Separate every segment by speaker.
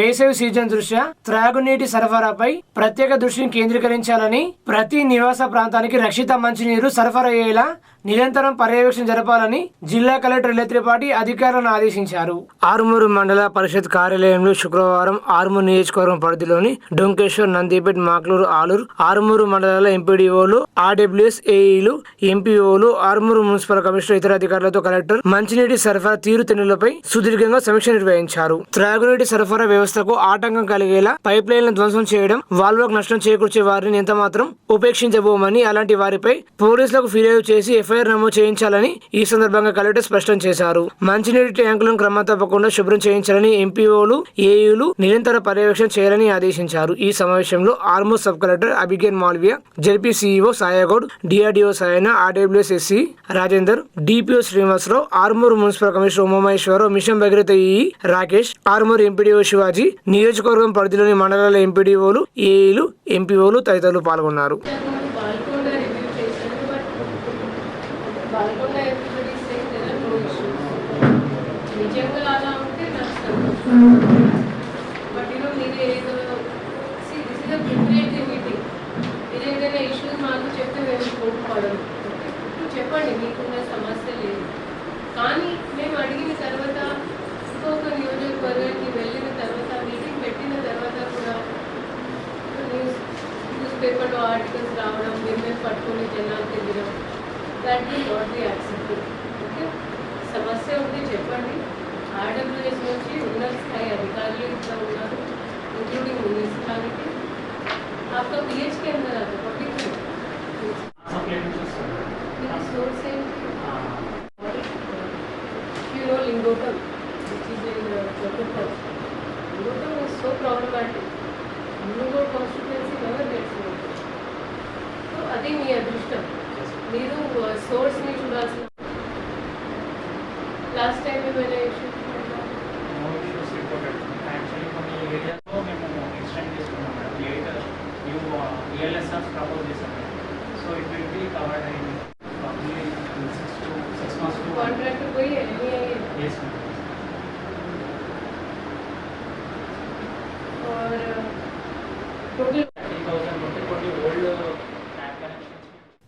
Speaker 1: వేసవి సీజన్ దృష్ట్యా త్రాగునీటి సరఫరాపై ప్రత్యేక దృష్టిని కేంద్రీకరించాలని, ప్రతి నివాస ప్రాంతానికి రక్షిత మంచినీరు సరఫరా అయ్యేలా నిరంతరం పర్యవేక్షణ జరపాలని జిల్లా కలెక్టర్ త్రిపాఠి అధికారులను ఆదేశించారు. ఆర్మూరు మండల పరిషత్ కార్యాలయంలో శుక్రవారం ఆర్మూరు నియోజకవర్గం పరిధిలోని డొంకేశ్వర్, నందిపేట్, మాక్లూరు, ఆలూరు, ఆర్మూరు మండలాల ఎంపీడీఓలు, ఆర్డబ్ల్యూఎస్ ఏఈలు, ఎంపీఓలు, ఆర్మూరు మున్సిపల్ కమిషనర్ ఇతర అధికారులతో కలెక్టర్ మంచినీటి సరఫరా తీరుతెన్నులపై సుదీర్ఘంగా సమీక్ష నిర్వహించారు. త్రాగునీటి సరఫరా వ్యవస్థకు ఆటంకం కలిగేలా పైప్ లైన్లను ధ్వంసం చేయడం, వాల్వులకు నష్టం చేకూర్చే వారిని ఎంతమాత్రం ఉపేక్షించబోమని, అలాంటి వారిపై పోలీసులకు ఫిర్యాదు చేసి ఎఫ్ఐఆర్ నమోదు చేయించాలని ఈ సందర్భంగా కలెక్టర్ స్పష్టం చేశారు. మంచినీటి ట్యాంకులను క్రమం తప్పకుండా శుభ్రం చేయించాలని ఎంపీఓలు, ఏఈలు నిరంతర పర్యవేక్షణ చేయాలని ఆదేశించారు. ఈ సమావేశంలో Armoor sub collector Abhigyan Malviya, ZP CEO Saigoud, DRDO Sayana, RWS SC Rajender, DPO Srinivasarao, ఆర్మూరు municipal commissioner Umamaheswararao, mission Bhagiratha EE Rakesh, ఆర్మూరు ఎంపీడీఓ శివాజీ, నియోజకవర్గం పరిధిలోని మండలాల ఎంపీడీఓలు, ఏఈలు, ఎంపీఓలు తదితరులు పాల్గొన్నారు.
Speaker 2: బట్ మీరు ఏదో this is a preparatory meeting. మీరు ఏదైనా ఇష్యూస్ మాకు చెప్తే మేము కోరుకోవడం చెప్పండి, మీకున్న సమస్య లేదు. కానీ మేము అడిగిన తర్వాత ఇంకొక నియోజకవర్గానికి వెళ్ళిన తర్వాత మీటింగ్ పెట్టిన తర్వాత కూడా న్యూస్ పేపర్లో ఆర్టికల్స్ రావడం, మేము పట్టుకొని జనాలు తెలియడం, that will not be accepted. Okay, సమస్య ఉంటే చెప్పండి. ఆర్డబ్ల్యూఎస్ నుంచి ఉన్నత స్థాయి అధికారులు ఇక్కడ ఉన్నారు, ఇంక్లూడింగ్ మున్సిపాలిటీ. आपका पीएच के अंदर आता है 43 सोर्स है you know Lingotam, which is in Chokapur. Lingotam is so problematic. Lingotam constituency never gets water. So అది మీ అదృష్టం, మీరు సోర్స్ ని చూడాల్సిన. లాస్ట్ టైం ఏమైనా issue
Speaker 3: propose this, so it will be covered in probably 6 months to
Speaker 2: contract to koi hai nahi hai.
Speaker 3: Yes ma'am.
Speaker 2: और total
Speaker 3: 30,000 old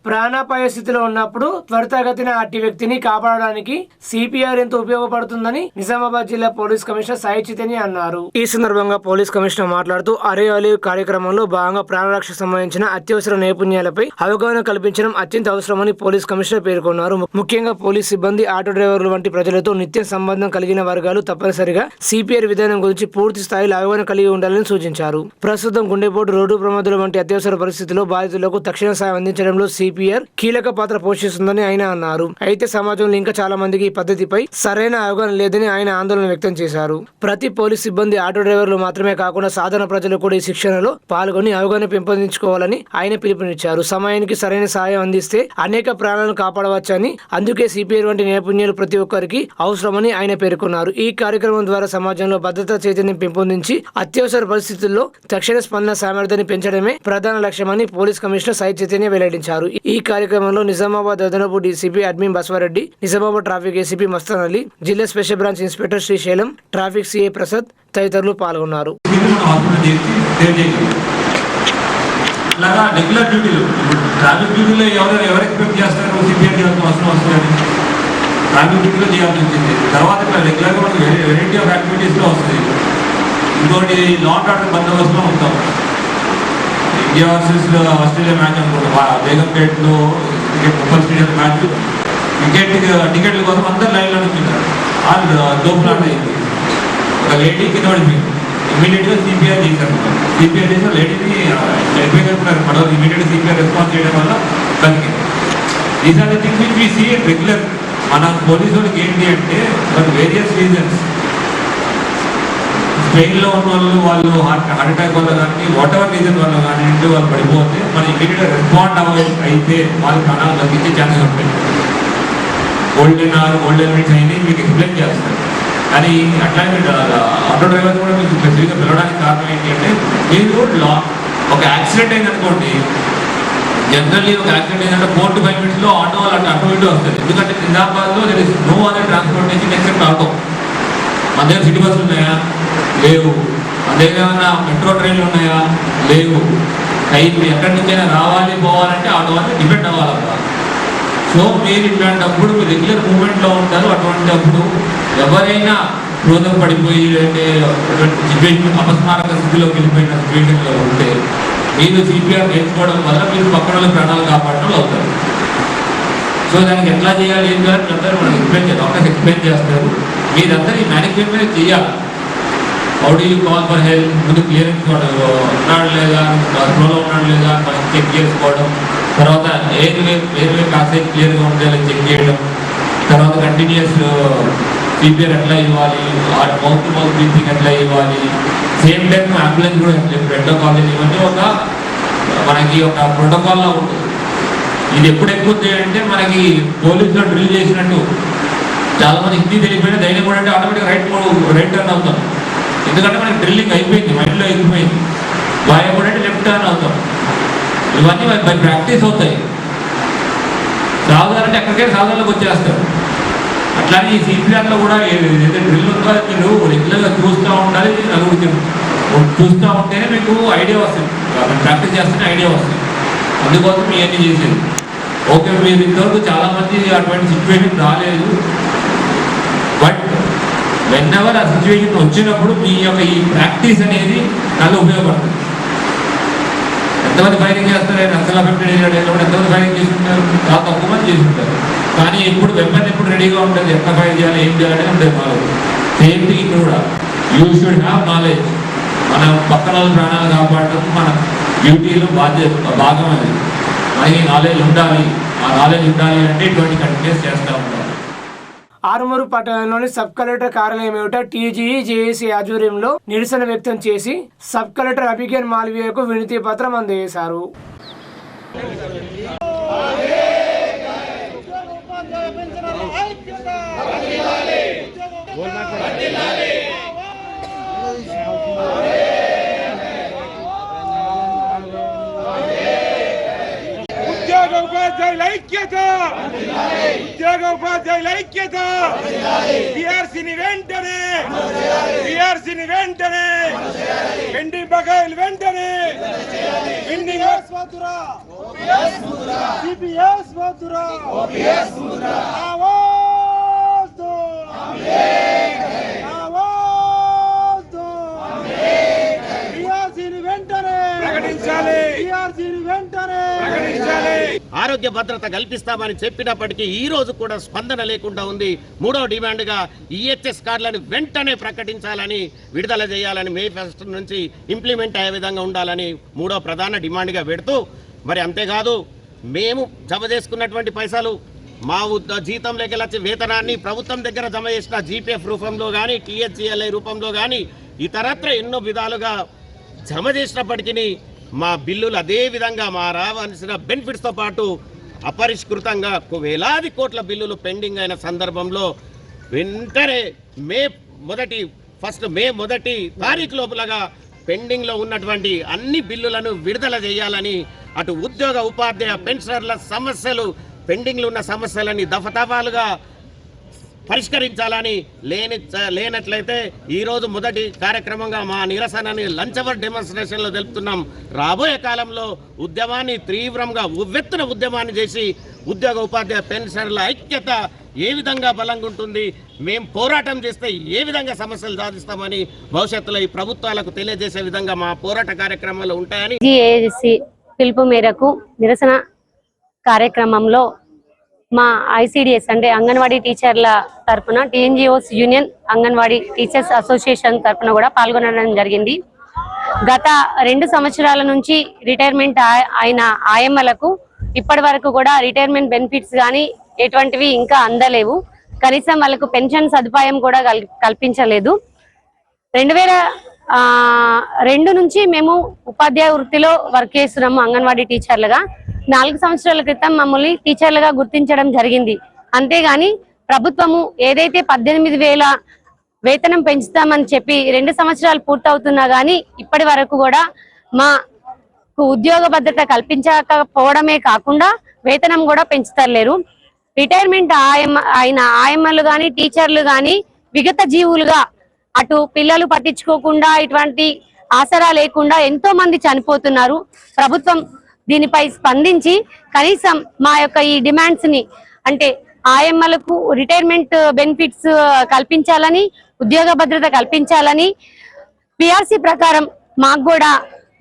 Speaker 1: ప్రాణాపాయ స్థితిలో ఉన్నప్పుడు త్వరితగతిన అట్టి వ్యక్తిని కాపాడడానికి సిపిఆర్ ఎంతో ఉపయోగపడుతుందని నిజామాబాద్ జిల్లా పోలీస్ కమిషనర్ సాయి చైతన్య అన్నారు. ఈ సందర్భంగా పోలీస్ కమిషనర్ మాట్లాడుతూ అరే అలీ కార్యక్రమంలో భాగంగా ప్రాణరక్షకు సంబంధించిన అత్యవసర నైపుణ్యాలపై అవగాహన కల్పించడం అత్యంత అవసరమని పోలీస్ కమిషనర్ పేర్కొన్నారు. ముఖ్యంగా పోలీస్ సిబ్బంది, ఆటో డ్రైవర్లు వంటి ప్రజలతో నిత్యం సంబంధం కలిగిన వర్గాలు తప్పనిసరిగా సిపిఆర్ విధానం గురించి పూర్తి స్థాయిలో అవగాహన కలిగి ఉండాలని సూచించారు. ప్రస్తుతం గుండెపోటు, రోడ్డు ప్రమాదాలు వంటి అత్యవసర పరిస్థితుల్లో బాధితులకు తక్షణ సాయం అందించడంలో సిపిఆర్ కీలక పాత్ర పోషిస్తుందని ఆయన అన్నారు. అయితే సమాజంలో ఇంకా చాలా మందికి ఈ పద్ధతిపై సరైన అవగాహన లేదని ఆయన ఆందోళన వ్యక్తం చేశారు. ప్రతి పోలీస్ సిబ్బంది, ఆటో డ్రైవర్లు మాత్రమే కాకుండా సాధారణ ప్రజలు కూడా ఈ శిక్షణలో పాల్గొని అవగాహన పెంపొందించుకోవాలని ఆయన పిలుపునిచ్చారు. సమయానికి సరైన సాయం అందిస్తే అనేక ప్రాణాలను కాపాడవచ్చని, అందుకే సిపిఆర్ వంటి నైపుణ్యాలు ప్రతి ఒక్కరికి అవసరమని ఆయన పేర్కొన్నారు. ఈ కార్యక్రమం ద్వారా సమాజంలో భద్రతా చైతన్యం పెంపొందించి అత్యవసర పరిస్థితుల్లో తక్షణ స్పందన సామర్థ్యాన్ని పెంచడమే ప్రధాన లక్ష్యమని పోలీస్ కమిషనర్ సాయి చైతన్య వెల్లడించారు. ఈ కార్యక్రమంలో నిజామాబాద్ అదనపు DCP admin Basavareddy, Nizamabad traffic ACP Mastan Ali, జిల్లా special branch inspector Srisailam, traffic CI Prasad తదితరులు పాల్గొన్నారు.
Speaker 4: రెగ్యులర్ డ్యూటీలు, ట్రాఫిక్ డ్యూటీలో ఎవరు ఎక్స్పెక్ట్ చేస్తారు సిపిఆర్ చేయాల్సిన అవసరం వస్తుందని ట్రాఫిక్ డ్యూటీలో చేయాల్సి వచ్చింది. తర్వాత రెగ్యులర్గా మనకు వెరైటీ ఆఫ్ యాక్టివిటీస్లో వస్తుంది. ఇంకోటి లా అండ్ ఆర్డర్ బందోబస్తులో ఉంటాం. ఇండియా వర్సెస్ ఆస్ట్రేలియా మ్యాచ్ అనుకుంటా, బేగంపేటలో ముప్పై స్టేడియం మ్యాచ్, టికెట్ల కోసం అందరు లైన్లో నుంచున్నారు. వాళ్ళు దోపులాట అయింది. ఒక లేడీ కింద పడిపోయింది. ఇమీడియట్గా సిపిఆర్ చేశారు. సిపిఆర్ చేసిన లేడీని చనిపోయినారు. పడవ ఇమీడియట్గా సిపిఆర్ రెస్పాన్స్ చేయడం వల్ల కలిగింది. These are the things which we see regular. మన పోలీసు వాళ్ళకి ఏంటి అంటే ఫర్ వేరియస్ రీజన్స్ ట్రైన్లో ఉన్న వాళ్ళు హార్ట్ అటాక్ వల్ల కానీ వాట్ ఎవర్ రీజన్ వల్ల కానీ ఇంటి వాళ్ళు పడిపోతే మనం ఇమీడియట్గా రెస్పాండ్ అయితే వాళ్ళ ప్రాణాలు తగ్గించే ఛాన్సెస్ ఉంటాయి. గోల్డెన్ మినిట్స్ అయింది మీకు ఎక్స్ప్లెయిన్ చేస్తారు. కానీ అట్లాగే ఆటో డ్రైవర్ కూడా మీకు స్పెసిఫిక్గా పిలవడానికి కారణం ఏంటి అంటే మీరు ఒక యాక్సిడెంట్ అయింది అనుకోండి, జనరల్లీ ఒక యాక్సిడెంట్ ఏంటంటే 4 to 5 minutes ఆటో వాళ్ళు అటు ఇటు వస్తుంది. ఎందుకంటే నిజామాబాద్లో there is no other transportation except auto. మన దగ్గర సిటీ బస్సులు ఉన్నాయా? లేవు. మన దగ్గర ఏమైనా మెట్రో ట్రైన్లు ఉన్నాయా? లేవు. అయితే ఎక్కడి నుంచైనా రావాలి పోవాలంటే ఆటో వల్ల డిపెండ్ అవ్వాలబ్బా. సో మీరు ఇట్లాంటప్పుడు మీరు రెగ్యులర్ మూవ్మెంట్లో ఉంటారు. అటువంటిప్పుడు ఎవరైనా క్రోధం పడిపోయి అంటే సిచ్యువేషన్ అపస్మారక స్థితిలోకి వెళ్ళిపోయిన సిచ్యువేషన్లో ఉంటే మీరు సిపిఆర్ నేర్చుకోవడం వల్ల మీరు పక్కన ప్రాణాలు కాపాడటం అవుతారు. సో దానికి ఎట్లా చేయాలి ఏం చేయాలి అందరూ మనం డాక్టర్స్ ఎక్స్ప్లెయిన్ చేస్తారు. మీరందరూ ఈ మేనేజ్మెంట్ చేయాలి. How do you call for help? ముందు క్లియరెన్స్ ఉన్నాడు లేదా, స్లోలో ఉన్నాడు లేదా మనం చెక్ చేసుకోవడం, తర్వాత ఎయిర్వే ప్యాసేజ్ క్లియర్గా ఉండేలా చెక్ చేయడం, తర్వాత కంటిన్యూస్ సిపిఆర్ ఎట్లా ఇవ్వాలి, మౌత్ టు మౌత్ బ్రీతింగ్ ఎట్లా ఇవ్వాలి, సేమ్ టైం అంబులెన్స్ కూడా రెండో కాలేజ్ ఇవన్నీ మనకి ఒక ప్రోటోకాల్లో ఉంటుంది. ఇది ఎప్పుడు ఎక్కువ అంటే మనకి పోలీసులో డ్రిల్ చేసినట్టు చాలా మంది హిందీ తెలియకపోయినా ధైర్యం కూడా అంటే ఆటోమేటిక్ రైట్ టర్న్ అవుతాం. ఎందుకంటే మనకి డ్రిల్లింగ్ అయిపోయింది, మైండ్లో ఎక్కిపోయింది. భయపడి అంటే లెఫ్ట్ టర్న్ అవుతాం. ఇవన్నీ బై ప్రాక్టీస్ అవుతాయి. సాధారణ ఎక్కడికైనా సాధారణలోకి వచ్చేస్తారు. అట్లానే ఈ సిపిఆర్లో కూడా ఏదైతే డ్రిల్ ఉందో మీరు రెగ్యులర్గా చూస్తూ ఉండాలి. నలుగురికి చూస్తూ ఉంటేనే మీకు ఐడియా వస్తుంది. ప్రాక్టీస్ చేస్తేనే ఐడియా వస్తుంది. అందుకోసం ఇవన్నీ చేసేది. ఓకే, మీరు ఇంతవరకు చాలామంది అటువంటి సిచ్యువేషన్ రాలేదు. బట్ వెన్ ఎవర్ ఆ సిచ్యువేషన్ వచ్చినప్పుడు మీ యొక్క ఈ ప్రాక్టీస్ అనేది చాలా ఉపయోగపడుతుంది. ఎంతమంది ఫైరింగ్ చేస్తారు? నక్సల్ అఫెక్టెడ్ ఏరియాలో ఎంతమంది ఫైరింగ్ చేస్తుంటారు? చాలా తక్కువ మంది చేస్తుంటారు. కానీ ఎప్పుడు వెపన్ ఎప్పుడు రెడీగా ఉంటుంది, ఎట్లా ఫైర్ చేయాలి, ఏం చేయాలని ఉంటుంది నాలెడ్జ్. సేమ్ థింగ్ ఇక్కడ కూడా యూ షుడ్ హ్యావ్ నాలెడ్జ్. మన పక్కన ప్రాణాలు కాపాడటం మన డ్యూటీలో భాగం అది. మనకి నాలెడ్జ్ ఉండాలి. ఆ నాలెడ్జ్ ఉండాలి అంటే ఇటువంటి కంటిన్యూస్ చేస్తూ ఉంటాం.
Speaker 1: ఆరుమూరు పట్టణంలోని సబ్ కలెక్టర్ కార్యాలయం ఏమిట టీజీఈ జేఏసీ ఆధ్వర్యంలో నిరసన వ్యక్తం చేసి సబ్ కలెక్టర్ అభిజ్ఞాన్ మాల్వియాకు వినతి పత్రం అందజేశారు.
Speaker 5: ఉపాధ్యాయుల ఐక్యత, ఉద్యోగ ఉపాధ్యాయుల ఐక్యత, పిఆర్సీని వెంటనే పెండింగ్ బకాయిలు వెంటనే, పెండింగ్ సిపిఎస్ వద్దురా, పిఆర్సీని వెంటనే ప్రకటించాలి.
Speaker 6: ఆరోగ్య భద్రత కల్పిస్తామని చెప్పినప్పటికీ ఈ రోజు కూడా స్పందన లేకుండా ఉంది. మూడో డిమాండ్గా ఈహెచ్ఎస్ కార్డులను వెంటనే ప్రకటించాలని, విడుదల చేయాలని, మే 1 నుంచి ఇంప్లిమెంట్ అయ్యే విధంగా ఉండాలని మూడో ప్రధాన డిమాండ్గా పెడుతూ, మరి అంతేకాదు మేము జమ చేసుకున్నటువంటి పైసలు మా జీతంలోకి వచ్చే వేతనాన్ని ప్రభుత్వం దగ్గర జమ చేసిన జీపీఎఫ్ రూపంలో కానీ, టీహెచ్ఈఎల్ఐ రూపంలో కానీ ఇతరత్ర ఎన్నో విధాలుగా జమ చేసినప్పటికీ మా బిల్లులు అదే విధంగా మా రావాల్సిన బెనిఫిట్స్తో పాటు అపరిష్కృతంగా వేలాది కోట్ల బిల్లులు పెండింగ్ అయిన సందర్భంలో వెంటనే మే 1 తారీఖు లోపలగా పెండింగ్లో ఉన్నటువంటి అన్ని బిల్లులను విడుదల చేయాలని, అటు ఉద్యోగ ఉపాధ్యాయ పెన్షనర్ల సమస్యలు పెండింగ్లో ఉన్న సమస్యలని దఫదఫాలుగా పరిష్కరించాలని, లేనట్లయితే ఈరోజు మొదటి కార్యక్రమంగా మా నిరసనని లంచ్ అవర్ డెమాన్స్ట్రేషన్లో తెలుపుతున్నాం. రాబోయే కాలంలో ఉద్యమాన్ని తీవ్రంగా ఉవ్వెత్తున ఉద్యమాన్ని చేసి ఉద్యోగ ఉపాధ్యాయ పెన్షనర్ల ఐక్యత ఏ విధంగా బలంగా ఉంటుంది, మేము పోరాటం చేస్తే ఏ విధంగా సమస్యలు సాధిస్తామని భవిష్యత్తులో ఈ ప్రభుత్వాలకు తెలియజేసే విధంగా మా పోరాట కార్యక్రమాలు ఉంటాయని
Speaker 7: జేఏసీ పిలుపు మేరకు నిరసన కార్యక్రమంలో మా ఐసిడిఎస్ అంటే అంగన్వాడీ టీచర్ల తరఫున TNGOs union anganwadi teachers association తరఫున కూడా పాల్గొనడం జరిగింది. గత 2 సంవత్సరాల నుంచి రిటైర్మెంట్ అయిన ఆయమ్మలకు ఇప్పటి వరకు కూడా రిటైర్మెంట్ బెనిఫిట్స్ కానీ ఎటువంటివి ఇంకా అందలేవు. కనీసం వాళ్ళకు పెన్షన్ సదుపాయం కూడా కల్పించలేదు. 2002 నుంచి మేము ఉపాధ్యాయ వృత్తిలో వర్క్ చేస్తున్నాము అంగన్వాడీ టీచర్లుగా. 4 సంవత్సరాల క్రితం మమ్మల్ని టీచర్లుగా గుర్తించడం జరిగింది. అంతేగాని ప్రభుత్వము ఏదైతే 18,000 వేతనం పెంచుతామని చెప్పి 2 సంవత్సరాలు పూర్తవుతున్నా కానీ ఇప్పటి వరకు కూడా మాకు ఉద్యోగ భద్రత కల్పించకపోవడమే కాకుండా వేతనం కూడా పెంచుతలేరు. రిటైర్మెంట్ అయిన ఆయమ్మలు కానీ టీచర్లు కానీ విగత జీవులుగా అటు పిల్లలు పట్టించుకోకుండా ఇటువంటి ఆసరా లేకుండా ఎంతో మంది చనిపోతున్నారు. ప్రభుత్వం దీనిపై స్పందించి కనీసం మా యొక్క ఈ డిమాండ్స్ ని అంటే ఆయమ్మలకు రిటైర్మెంట్ బెనిఫిట్స్ కల్పించాలని, ఉద్యోగ భద్రత కల్పించాలని, పిఆర్సీ ప్రకారం మాకు కూడా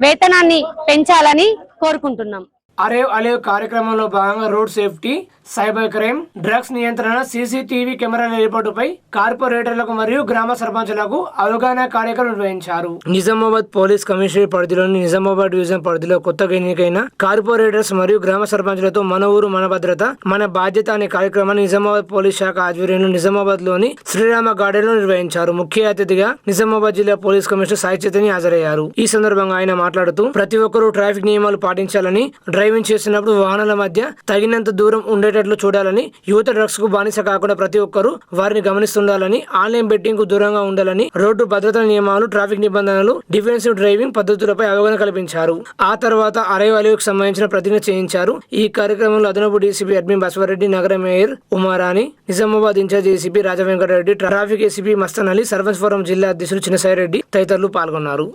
Speaker 7: వేతనాన్ని పెంచాలని కోరుకుంటున్నాం.
Speaker 1: అరేవ్ అలేవ్ కార్యక్రమంలో భాగంగా road safety, cyber crime, drugs నియంత్రణ, సీసీటీవీ కెమెరాల ఏర్పాటుపై కార్పొరేటర్లకు మరియు గ్రామ సర్పంచులకు అవగాహన కార్యక్రమం నిర్వహించారు. నిజామాబాద్ పోలీస్ కమిషనరేట్ పరిధిలోని నిజామాబాద్ డివిజన్ పరిధిలో కొత్తగా ఎన్నికైన కార్పొరేటర్స్ మరియు గ్రామ సర్పంచులతో మన ఊరు మన భద్రత మన బాధ్యత అనే కార్యక్రమాన్ని నిజామాబాద్ పోలీస్ శాఖ ఆధ్వర్యంలో నిజామాబాద్ లోని శ్రీరామ గార్డెన్ లో నిర్వహించారు. ముఖ్య అతిథిగా నిజామాబాద్ జిల్లా పోలీస్ కమిషనర్ సాయి చైతన్య హాజరయ్యారు. ఈ సందర్భంగా ఆయన మాట్లాడుతూ ప్రతి ఒక్కరూ ట్రాఫిక్ నియమాలు పాటించాలని, డ్రైవింగ్ చేసినప్పుడు వాహనాల మధ్య తగినంత దూరం ఉండేటట్లు చూడాలని, యువత డ్రగ్స్ కు బానిస కాకుండా ప్రతి ఒక్కరూ వారిని గమనిస్తుండాలని, ఆన్లైన్ బెట్టింగ్ కు దూరంగా ఉండాలని, రోడ్డు భద్రతా నియమాలు, ట్రాఫిక్ నిబంధనలు, డిఫెన్సివ్ డ్రైవింగ్ పద్ధతులపై అవగాహన కల్పించారు. ఆ తర్వాత అరేవ్ అలేవ్కు సంబంధించిన ప్రతిజ్ఞ చేయించారు. ఈ కార్యక్రమంలో అదనపు డీసీపీ అడ్మిన్ బసవరెడ్డి, నగర mayor Umarani, Nizamabad incharge ACP Rajavenkatareddy, traffic ACP Mastan Ali, sarpanch forum జిల్లా అధ్యక్షులు చిన్నసాయిరెడ్డి తదితరులు పాల్గొన్నారు.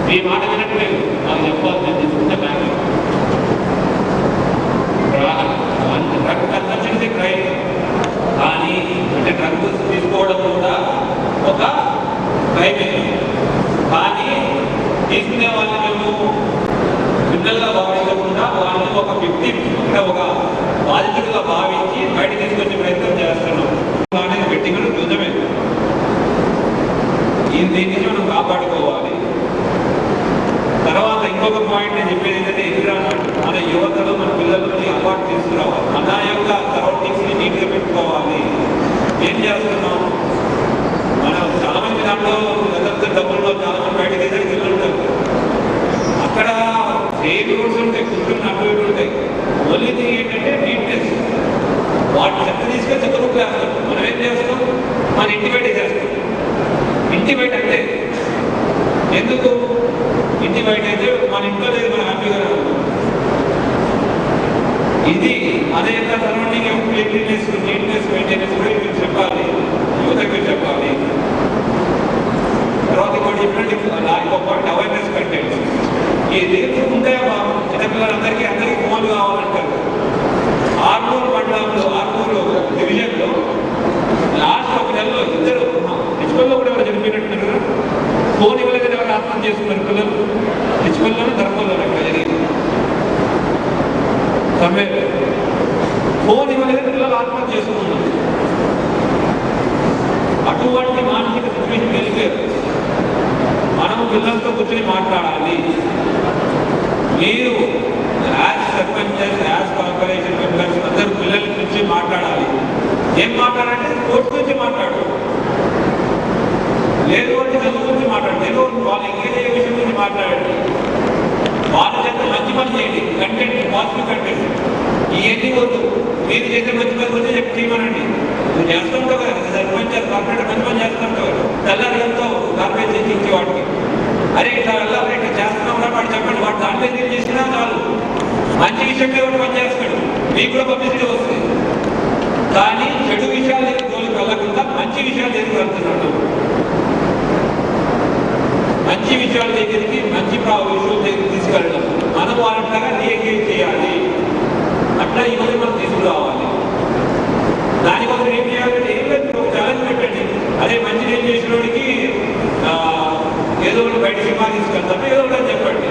Speaker 4: మీ మాట వినట్లేదు, నాకు చెప్పాలి, నేను తీసుకుంటే బ్యాంక్ డ్రగ్ కన్సంప్షన్ క్రైమ్, కానీ అంటే డ్రగ్ తీసుకోవడం కూడా ఒక క్రైమే. కానీ తీసుకునే వాళ్ళని మేము క్రిమినల్గా భావించకుండా వాళ్ళని ఒక వ్యక్తి అంటే ఒక బాధితుడిగా భావించి బయట తీసుకొచ్చే ప్రయత్నం చేస్తున్నాం. అనేది బెట్టింగ్ నిజమే, దీని నుంచి మనం కాపాడుకోవాలి. తర్వాత ఇంకొక పాయింట్ నేను చెప్పేది ఏంటంటే ఎన్విరాన్మెంట్, మన యువతలు మన పిల్లలని అలవాటు తీసుకురావాలి. అనాయంగా సరౌండింగ్స్ని నీట్గా పెట్టుకోవాలి. ఏం చేస్తున్నాం మనం చాలా మంది దాంట్లో డబ్బుల్లో చాలా మంది బయట తీసేది వెళ్ళుంటారు. అక్కడ సేమ్ రూల్స్ ఉంటాయి, కూర్చుని అటు ఇటు ఉంటాయి. ఓన్లీ ఏంటంటే నీట్నెస్. వాటి చెత్త తీసుకొని చెత్త రూపు వేస్తాం. మనం ఏం చేస్తాం, మన ఇంటి బయట చేస్తాం. ఇంటి బయట అంటే ఎందుకు, ఇంటి బయట అయితే మన ఇంట్లో లేదు, మన హ్యాపీగా ఇది అదే సరౌండింగ్ క్లీన్లీనెస్, నీట్నెస్, మెయింటెనెన్స్ కూడా మీరు చెప్పాలి, యువతకు మీరు చెప్పాలి. తర్వాత ఇంకోటి ఇంకో పాయింట్ అవేర్నెస్ కంటెంట్. ఈ రేపు ఉంటే చిన్నపిల్లలందరికీ ఫోన్లు కావాలంటారు. ఆర్మూరు మండలంలో, ఆర్మూరు డివిజన్లో లాస్ట్ ఒక నెలలో ఇద్దరు నిష్పల్లో కూడా ఎవరు చనిపోయినట్టున్నారు. ఫోన్ ఇవ్వలేదు, ఎవరు ఆత్మహత్య చేసుకున్నారు పిల్లలు. నిష్పల్లోనే ధర్మంలోనే ఇక్కడ జరిగింది సమ్మె. ఫోన్ ఇవ్వలేదు, పిల్లలు ఆత్మహత్య చేసుకున్నారు. అటువంటి మానసిక సిచ్యువేషన్ తెలిపారు. మనం పిల్లలతో కూర్చొని మాట్లాడాలి. మీరు as sarpanches, as corporation members అందరూ పిల్లల నుంచి మాట్లాడాలి. ఏం మాట్లాడాలంటే స్పోర్ట్స్ గురించి మాట్లాడు, లేదు అంటే చదువు గురించి మాట్లాడు, లేదు వాళ్ళు ఎంగేజ్ అయ్యే విషయం గురించి మాట్లాడండి. వాళ్ళ చేత మంచి పని చేయండి, కంటెంట్, పాజిటివ్ కంటెంట్. ఇవన్నీ వద్దు, మీరు చేసే మంచి పని గురించి చెప్పి చేయమనండి. నువ్వు చేస్తుంటావు కదా, సర్పంచ్ కార్పొరేటర్ మంచి పని చేస్తుంటావు, తెల్లారి వెళ్తావు కార్పొరేట్ చేసి వాటికి. అరే ఇట్లా వెళ్ళాలి, ఇట్లా చేస్తున్నాం రా వాడు చెప్పండి. వాడు దాంట్లో ఏం చేసినా చాలు, మంచి విషయంలో ఎవరు పని చేస్తాడు, మీకు కూడా పబ్లిసిటీ వస్తుంది. కానీ చెడు విషయాలు జోలికి వెళ్ళకుండా మంచి విషయాలు దగ్గరికి వెళ్తున్నాడు. మంచి విషయాల దగ్గరికి, మంచి విషయాల దగ్గరికి తీసుకెళ్ళడం, మనం వాళ్ళంటారా రీఎంగేజ్ చేయాలి. అట్లా ఈ రోజు మనం తీసుకురావాలి. దానికోసం ఏం చేయాలంటే ఏం లేదు, ఒక ఛాలెంజ్ పెట్టండి. అదే మంచి ఏం చేసిన వాడికి ఏదో ఒకటి బయట సినిమా తీసుకెళ్తాం, ఏదో ఒకటి చెప్పండి.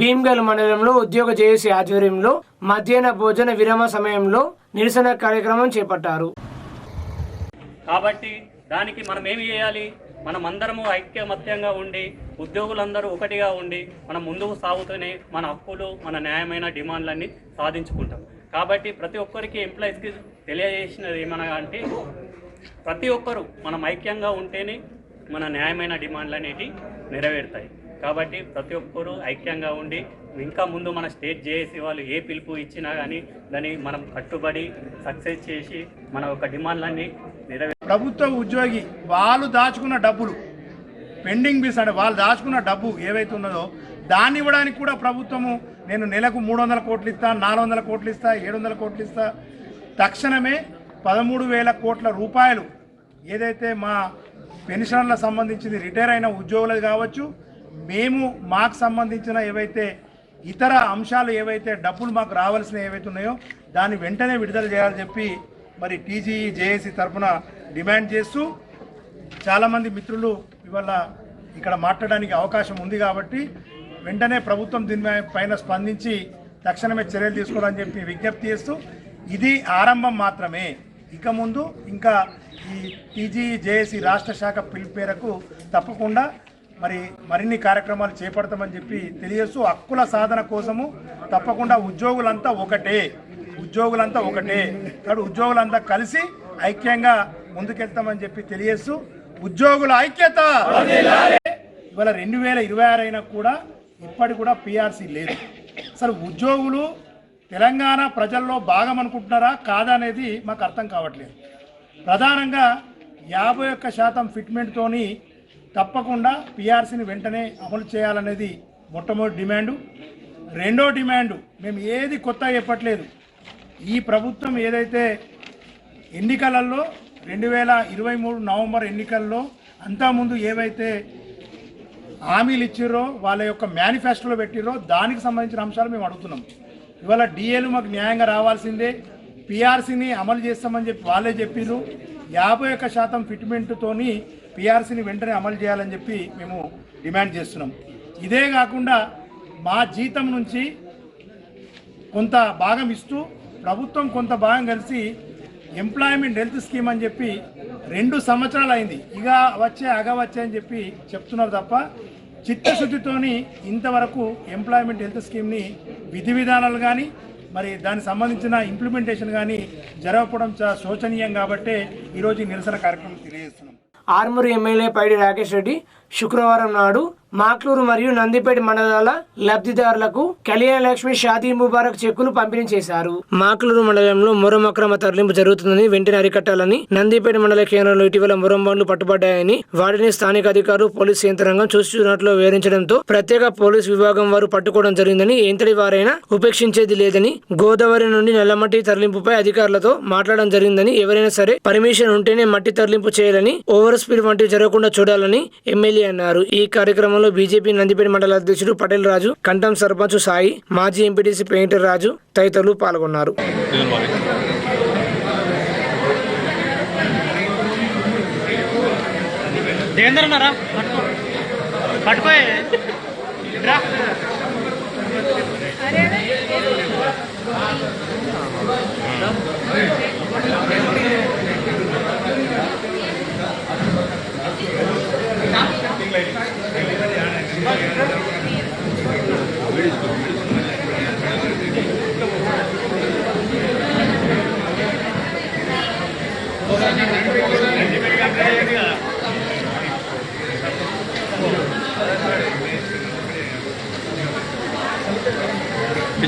Speaker 1: భీమ్గల్ మండలంలో ఉద్యోగ జేఏసీ ఆధ్వర్యంలో మధ్యాహ్న భోజన విరామ సమయంలో నిరసన కార్యక్రమం చేపట్టారు.
Speaker 3: కాబట్టి దానికి మనం ఏమి చేయాలి, మనం అందరము ఐక్యమత్యంగా ఉండి, ఉద్యోగులందరూ ఒకటిగా ఉండి మనం ముందుకు సాగుతూనే మన హక్కులు, మన న్యాయమైన డిమాండ్లన్నీ సాధించుకుంటాం. కాబట్టి ప్రతి ఒక్కరికి ఎంప్లాయీస్కి తెలియజేసినది ఏమనగా అంటే ప్రతి ఒక్కరూ మనం ఐక్యంగా ఉంటేనే మన న్యాయమైన డిమాండ్లు అనేవి నెరవేరుతాయి. కాబట్టి ప్రతి ఒక్కరూ ఐక్యంగా ఉండి ఇంకా ముందు మన స్టేట్ జేఏసీ వాళ్ళు ఏ పిలుపు ఇచ్చినా కానీ దాన్ని మనం కట్టుబడి సక్సెస్ చేసి మన యొక్క డిమాండ్లన్నీ
Speaker 8: ప్రభుత్వ ఉద్యోగి వాళ్ళు దాచుకున్న డబ్బులు పెండింగ్ బిల్స్ అంటే వాళ్ళు దాచుకున్న డబ్బు ఏవైతే ఉన్నదో దాన్ని ఇవ్వడానికి కూడా ప్రభుత్వము నేను నెలకు 300 కోట్లు ఇస్తా, 400 కోట్లు ఇస్తా, 700 కోట్లు ఇస్తా. తక్షణమే 13,000 కోట్ల రూపాయలు ఏదైతే మా పెన్షన్లకు సంబంధించింది రిటైర్ అయిన ఉద్యోగులకు కావచ్చు, మేము మాకు సంబంధించిన ఏవైతే ఇతర అంశాలు ఏవైతే డబ్బులు మాకు రావాల్సిన ఏవైతే ఉన్నాయో దాన్ని వెంటనే విడుదల చేయాలని చెప్పి మరి టీజీఈ జేఏసీ తరఫున డిమాండ్ చేస్తూ చాలామంది మిత్రులు ఇవాళ ఇక్కడ మాట్లాడడానికి అవకాశం ఉంది కాబట్టి వెంటనే ప్రభుత్వం దీనిపైన స్పందించి తక్షణమే చర్యలు తీసుకోవాలని చెప్పి విజ్ఞప్తి చేస్తూ, ఇది ఆరంభం మాత్రమే. ఇక ముందు ఇంకా ఈ టీజీఈ జేఏసీ రాష్ట్ర శాఖ పిలుపు మేరకు తప్పకుండా మరిన్ని కార్యక్రమాలు చేపడతామని చెప్పి తెలియజేస్తూ, హక్కుల సాధన కోసము తప్పకుండా ఉద్యోగులంతా ఒకటే కాబట్టి ఉద్యోగులంతా కలిసి ఐక్యంగా ముందుకెళ్తామని చెప్పి తెలియజేస్తూ, ఉద్యోగుల ఐక్యత. ఇవాళ 2026 అయినా కూడా ఇప్పటి కూడా పిఆర్సీ లేదు. అసలు ఉద్యోగులు తెలంగాణ ప్రజల్లో భాగం అనుకుంటున్నారా కాదా అనేది మాకు అర్థం కావట్లేదు. ప్రధానంగా 51% ఫిట్మెంట్తోని తప్పకుండా పిఆర్సీని వెంటనే అమలు చేయాలనేది మొట్టమొదటి డిమాండు. రెండో డిమాండు, మేము ఏది కొత్తగా చెప్పట్లేదు. ఈ ప్రభుత్వం ఏదైతే ఎన్నికలలో 2023 నవంబర్ ఎన్నికల్లో అంతకుముందు ఏవైతే హామీలు ఇచ్చిర్రో వాళ్ళ యొక్క మేనిఫెస్టోలో పెట్టిర్రో దానికి సంబంధించిన అంశాలు మేము అడుగుతున్నాం. ఇవాళ డిఏలు మాకు న్యాయంగా రావాల్సిందే, పిఆర్సీని అమలు చేస్తామని చెప్పి వాళ్ళే చెప్పిర్రు. 51% ఫిట్మెంట్తోని పిఆర్సీని వెంటనే అమలు చేయాలని చెప్పి మేము డిమాండ్ చేస్తున్నాం. ఇదే కాకుండా మా జీతం నుంచి కొంత భాగం ఇస్తూ ప్రభుత్వం కొంత భాగం కలిసి ఎంప్లాయ్మెంట్ హెల్త్ స్కీమ్ అని చెప్పి 2 సంవత్సరాలు అయింది. ఇక వచ్చే అని చెప్పి చెప్తున్నారు తప్ప చిత్తశుద్ధితోని ఇంతవరకు ఎంప్లాయ్మెంట్ హెల్త్ స్కీమ్ని విధి విధానాలు కానీ మరి దానికి సంబంధించిన ఇంప్లిమెంటేషన్ కానీ జరగకపోవడం చాలా శోచనీయం. కాబట్టే ఈరోజు నిరసన కార్యక్రమం తెలియజేస్తున్నాం.
Speaker 1: ఆర్మూరు ఎమ్మెల్యే పైడి రాకేష్ రెడ్డి శుక్రవారం నాడు మాక్లూరు మరియు నందిపేట మండలాల లబ్ధిదారులకు కళ్యాణ లక్ష్మి షాదీ ముబారక్ చెక్కులు పంపిణీ చేశారు. మాక్లూరు మండలంలో మొరం అక్రమ తరలింపు జరుగుతుందని వెంటనే అరికట్టాలని, నందిపేట మండల కేంద్రంలో ఇటీవల మొరం బండ్లు పట్టుబడ్డాయని వాటిని స్థానిక అధికారులు పోలీసు యంత్రాంగం చూస్తున్నట్లు వివరించడంతో ప్రత్యేక పోలీసు విభాగం వారు పట్టుకోవడం జరిగిందని, ఎంతటి వారైనా ఉపేక్షించేది లేదని, గోదావరి నుండి నల్లమట్టి తరలింపుపై అధికారులతో మాట్లాడడం జరిగిందని, ఎవరైనా సరే పర్మిషన్ ఉంటేనే మట్టి తరలింపు చేయాలని, ఓవర్ స్పీడ్ వంటివి జరగకుండా చూడాలని ఎమ్మెల్యే అన్నారు. ఈ కార్యక్రమంలో బీజేపీ నందిపేట మండల అధ్యక్షుడు పటేల్ రాజు, కంఠం సర్పంచ్ సాయి, మాజీ ఎంపీటీసీ పెయింటర్ రాజు తదితరులు పాల్గొన్నారు.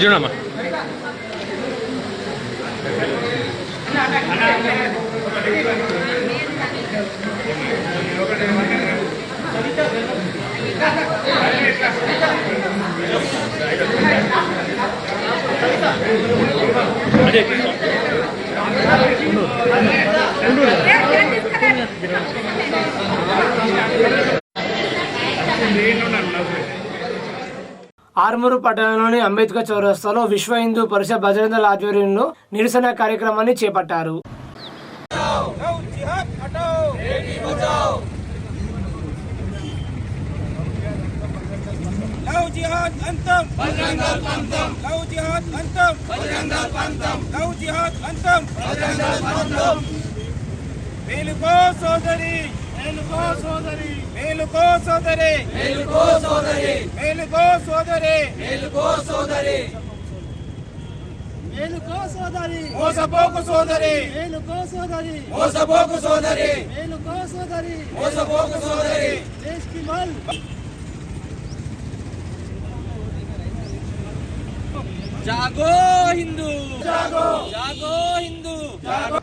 Speaker 9: చూడమ్మా
Speaker 1: ఆర్మూరు పట్టణంలోని అంబేద్కర్ చౌరస్తాలో విశ్వ హిందూ పరిషత్ బజరంగ దళ ఆధ్వర్యంలో నిరసన కార్యక్రమాన్ని చేపట్టారు.
Speaker 5: మేలుకో సోదరి, మేలుకో సోదరి, మేలుకో సోదరి, మేలుకో సోదరి, మేలుకో సోదరి, మేలుకో సోదరి, మేలుకో సోదరి, మోసపోకు సోదరి, మేలుకో సోదరి, మోసపోకు సోదరి, మేలుకో సోదరి, మోసపోకు సోదరి. దేశ్ కి మల్ జాగో హిందూ, జాగో, జాగో హిందూ, జాగో.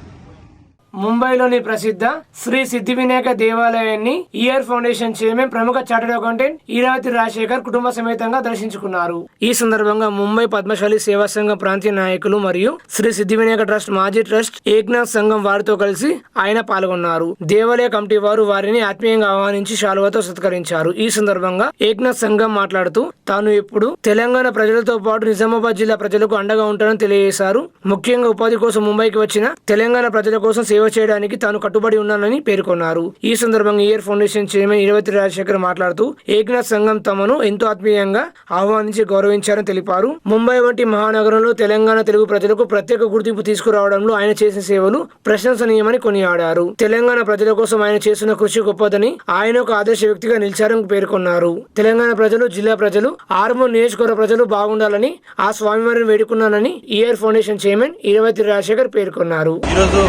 Speaker 1: ముంబైలోని ప్రసిద్ధ శ్రీ సిద్ధి వినాయక దేవాలయాన్ని ఇయర్ ఫౌండేషన్ చైర్మన్ ప్రముఖ చార్టెడ్ అకౌంటెంట్ ఈరావతి రాజశేఖర్ కుటుంబ సమేతంగా దర్శించుకున్నారు. ఈ సందర్భంగా ముంబై పద్మశాలి సేవా సంఘం ప్రాంతీయ నాయకులు మరియు శ్రీ సిద్ధి వినాయక ట్రస్ట్ మాజీ ట్రస్ట్ ఏక్నాథ్ సంఘం వారితో కలిసి ఆయన పాల్గొన్నారు. దేవాలయ కమిటీ వారు వారిని ఆత్మీయంగా ఆహ్వానించి శాలువాతో సత్కరించారు. ఈ సందర్భంగా ఏక్నాథ్ సంఘం మాట్లాడుతూ తాను ఎప్పుడు తెలంగాణ ప్రజలతో పాటు నిజామాబాద్ జిల్లా ప్రజలకు అండగా ఉంటానని తెలియజేశారు. ముఖ్యంగా ఉపాధి కోసం ముంబైకి వచ్చిన తెలంగాణ ప్రజల కోసం సేవ చేయడానికి తాను కట్టుబడి ఉన్నానని పేర్కొన్నారు. ఈ సందర్భంగా ఇయర్ ఫౌండేషన్ చైర్మన్ ఈరావతి రాజశేఖర్ మాట్లాడుతూ ఏక్నాథ్ సంఘం తమను ఎంతో ఆత్మీయంగా ఆహ్వానించి గౌరవించారని తెలిపారు. ముంబై వంటి మహానగరంలో తెలంగాణ తెలుగు ప్రజలకు ప్రత్యేక గుర్తింపు తీసుకురావడంలో ఆయన చేసిన సేవలు ప్రశంసనీయమని కొనియాడారు. తెలంగాణ ప్రజల కోసం ఆయన చేస్తున్న కృషి గొప్పదని, ఆయన ఒక ఆదర్శ వ్యక్తిగా నిలిచారని పేర్కొన్నారు. తెలంగాణ ప్రజలు, జిల్లా ప్రజలు, ఆర్మూర్ నియోజకవర్గ ప్రజలు బాగుండాలని ఆ స్వామివారిని వేడుకున్నానని ఇయర్ ఫౌండేషన్ చైర్మన్ ఈరావతి రాజశేఖర్ పేర్కొన్నారు.
Speaker 9: ఈరోజు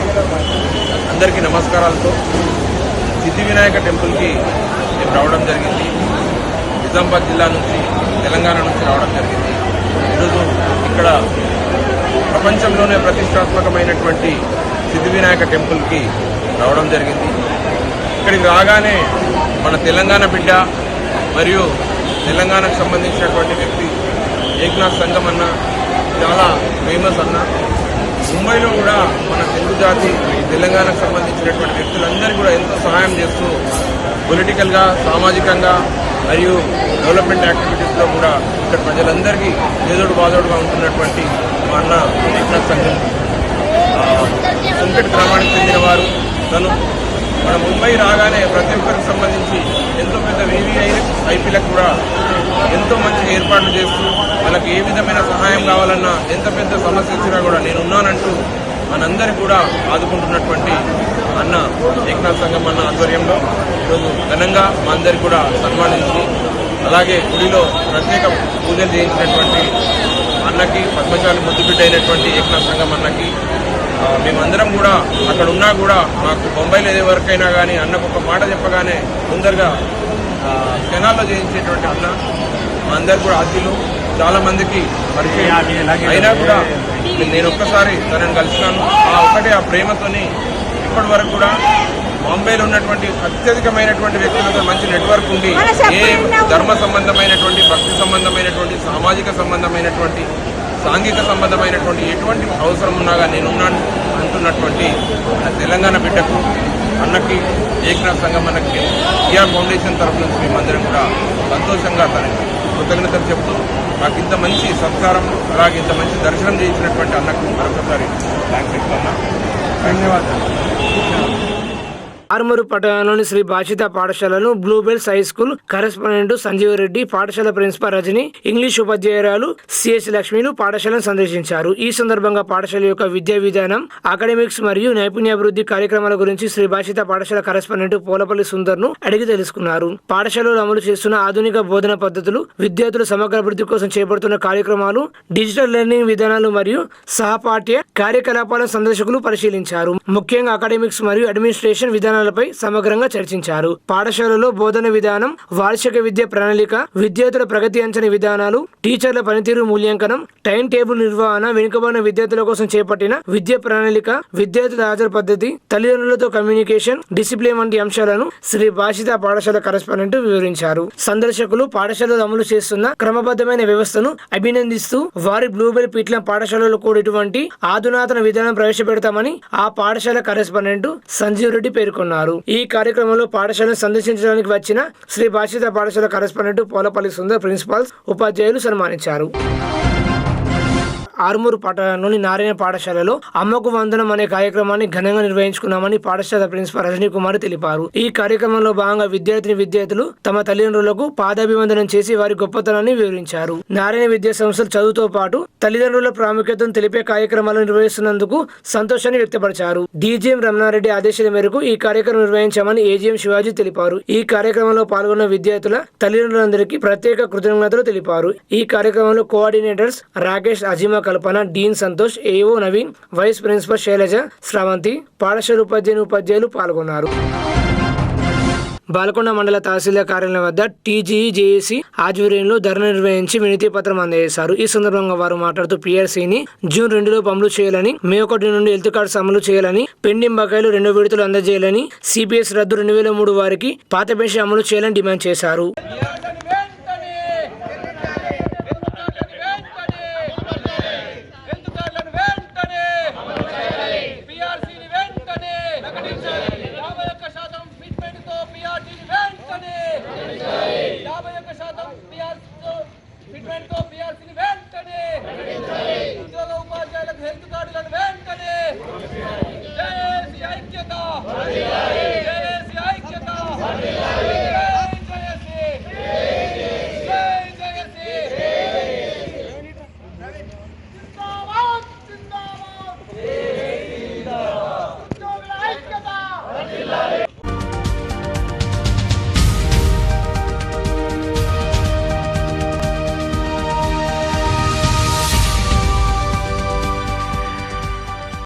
Speaker 9: అందరికీ నమస్కారాలతో సిద్ధి వినాయక టెంపుల్కి మేము రావడం జరిగింది. నిజామాబాద్ జిల్లా నుంచి, తెలంగాణ నుంచి రావడం జరిగింది. ఈరోజు ఇక్కడ ప్రపంచంలోనే ప్రతిష్టాత్మకమైనటువంటి సిద్ధి వినాయక టెంపుల్కి రావడం జరిగింది. ఇక్కడికి రాగానే మన తెలంగాణ బిడ్డ మరియు తెలంగాణకు సంబంధించినటువంటి వ్యక్తి ఏక్నాథ్ సంఘం అన్న చాలా ఫేమస్ అన్న. ముంబైలో కూడా మన తెలుగు జాతి, తెలంగాణకు సంబంధించినటువంటి వ్యక్తులందరూ కూడా ఎంతో సహాయం చేస్తూ పొలిటికల్గా, సామాజికంగా మరియు డెవలప్మెంట్ యాక్టివిటీస్లో కూడా ఇక్కడ ప్రజలందరికీ ఏదోడు బాదోడుగా ఉంటున్నటువంటి మా అన్న ఏక్నాథ్ సంఘం సంకట్ గ్రామానికి చెందిన వారు. తను మన ముంబై రాగానే ప్రతి ఒక్కరికి సంబంధించి ఎంతో పెద్ద ఐపీలకు కూడా ఎంతో మంచిగా ఏర్పాట్లు చేస్తూ వాళ్ళకి ఏ విధమైన సహాయం కావాలన్నా, ఎంత పెద్ద సమస్య వచ్చినా కూడా నేనున్నానంటూ మనందరికీ కూడా ఆదుకుంటున్నటువంటి అన్న ఏక్నాథ్ సంఘం అన్న ఆధ్వర్యంలో ఈరోజు ఘనంగా మా అందరికీ కూడా సన్మానించి, అలాగే గుడిలో ప్రత్యేక పూజలు చేయించినటువంటి అన్నకి, పద్మశాలి ముద్దుబిడ్డ అయినటువంటి ఏక్నాథ్ సంఘం అన్నకి, మేమందరం కూడా అక్కడ ఉన్నా కూడా మాకు బొంబాయిలో ఏదే వరకైనా కానీ అన్నకు ఒక మాట చెప్పగానే ముందరగా క్షణాల్లో చేయించేటువంటి అన్న మా అందరు కూడా ఆద్యులు. చాలామందికి పరిచయం అయినా కూడా నేను ఒక్కసారి తనని కలిసినాను. ఆ ప్రేమతోని ఇప్పటి వరకు కూడా బాంబేలో ఉన్నటువంటి అత్యధికమైనటువంటి వ్యక్తులతో మంచి నెట్వర్క్ ఉండి ఏ ధర్మ సంబంధమైనటువంటి, భక్తి సంబంధమైనటువంటి, సామాజిక సంబంధమైనటువంటి, సాంఘిక సంబంధమైనటువంటి ఎటువంటి అవసరం ఉన్నాగా నేనున్నాను అంటున్నటువంటి తెలంగాణ బిడ్డకు, అన్నకి, ఏక్నాథ్ సంఘం అన్నకి ఈఆర్ ఫౌండేషన్ తరఫు నుంచి మేమందరం కూడా సంతోషంగా తనకి కృతజ్ఞతలు చెప్తూ నాకు ఇంత మంచి సత్కారం, అలాగే ఇంత మంచి దర్శనం చేయించినటువంటి అన్నకు మరొకసారి థ్యాంక్స్ చెప్తున్నా. ధన్యవాదాలు.
Speaker 1: ఆర్మూరు పట్టణంలోని శ్రీ భాషిత పాఠశాలను Bluebells high school correspondent Sanjeev Reddy, పాఠశాల ప్రిన్సిపాల్ రజని, ఇంగ్లీష్ ఉపాధ్యాయురాలు సిఎస్ లక్ష్మిలు పాఠశాలను సందర్శించారు. ఈ సందర్భంగా పాఠశాల యొక్క విద్యా విధానం, అకాడమిక్స్ మరియు నైపుణ్యాభివృద్ధి కార్యక్రమాల గురించి శ్రీ భాషిత పాఠశాల కరెస్పాండెంట్ పోలపల్లి సుందర్ను అడిగి తెలుసుకున్నారు. పాఠశాలలో అమలు చేస్తున్న ఆధునిక బోధన పద్ధతులు, విద్యార్థుల సమగ్ర అభివృద్ధి కోసం చేపడుతున్న కార్యక్రమాలు, డిజిటల్ లెర్నింగ్ విధానాలు మరియు సహపాఠ్య కార్యకలాపాలను సందర్శకులు పరిశీలించారు. ముఖ్యంగా అకాడమిక్స్ మరియు అడ్మినిస్ట్రేషన్ విధానాలపై సమగ్రంగా చర్చించారు. పాఠశాలలో బోధన విధానం, వార్షిక విద్య ప్రణాళిక, విద్యార్థుల ప్రగతి అంచనా విధానాలు, టీచర్ల పనితీరు మూల్యాంకనం, టైం టేబుల్ నిర్వహణ, వెనుకబడిన విద్యార్థుల కోసం చేపట్టిన విద్యా ప్రణాళిక, విద్యార్థుల హాజరు పద్ధతి, తల్లిదండ్రులతో కమ్యూనికేషన్, డిసిప్లిన్ వంటి అంశాలను శ్రీ భాషిత పాఠశాల కరెస్పాండెంట్ వివరించారు. సందర్శకులు పాఠశాలలో అమలు చేస్తున్న క్రమబద్ధమైన వ్యవస్థను అభినందిస్తూ వారి బ్లూబెల్ పీట్ల పాఠశాలలో కూడా ఇటువంటి ఆధునాతన విధానం ప్రవేశపెడతామని ఆ పాఠశాల కరెస్పాండెంట్ సంజీవ్ రెడ్డి పేర్కొన్నారు. ఈ కార్యక్రమంలో పాఠశాలను సందర్శించడానికి వచ్చిన శ్రీ భాషిత పాఠశాల కరెస్పాండెంట్ పోలపల్లి సుందర్, ప్రిన్సిపాల్స్, ఉపాధ్యాయులు సన్మానించారు. ఆర్మూరు పట్టణంలోని నారాయణ పాఠశాలలో అమ్మకు వందనం అనే కార్యక్రమాన్ని ఘనంగా నిర్వహించుకున్నామని పాఠశాల ప్రిన్సిపాల్ రజనీ కుమార్ తెలిపారు. ఈ కార్యక్రమంలో భాగంగా విద్యార్థులు తమ తల్లిదండ్రులకు పాదాభివందనం చేసి వారి గొప్పతనాన్ని వివరించారు. నారాయణ విద్యా సంస్థలు చదువుతో పాటు తల్లిదండ్రుల ప్రాముఖ్యతను తెలిపే కార్యక్రమాలు నిర్వహిస్తున్నందుకు సంతోషాన్ని వ్యక్తపరిచారు. డీజీఎం రమణారెడ్డి ఆదేశాల మేరకు ఈ కార్యక్రమం నిర్వహించామని ఏజీఎం శివాజీ తెలిపారు. ఈ కార్యక్రమంలో పాల్గొన్న విద్యార్థుల తల్లిదండ్రులందరికీ ప్రత్యేక కృతజ్ఞతలు తెలిపారు. ఈ కార్యక్రమంలో coordinators Rakesh, Azima Kalpana, dean Santosh, AO Naveen, vice principal Shailaja, Sravanthi, పాఠశాల ఉపాధ్యాయులు పాల్గొన్నారు. బాల్కొండ మండల తహసీల్దార్ కార్యాలయం వద్ద టీజీజేఏసీ ఆధ్వర్యంలో ధర్నా నిర్వహించి వినతి పత్రం అందజేశారు. ఈ సందర్భంగా వారు మాట్లాడుతూ పీఆర్సీని జూన్ 2లో అమలు చేయాలని, మే 1 నుండి హెల్త్ కార్డ్స్ అమలు చేయాలని, పెండింగ్ బకాయిలు 2 విడతలు అందజేయాలని, సిపిఎస్ రద్దు 2003 వారికి పాత పెన్షన్ అమలు చేయాలని డిమాండ్ చేశారు.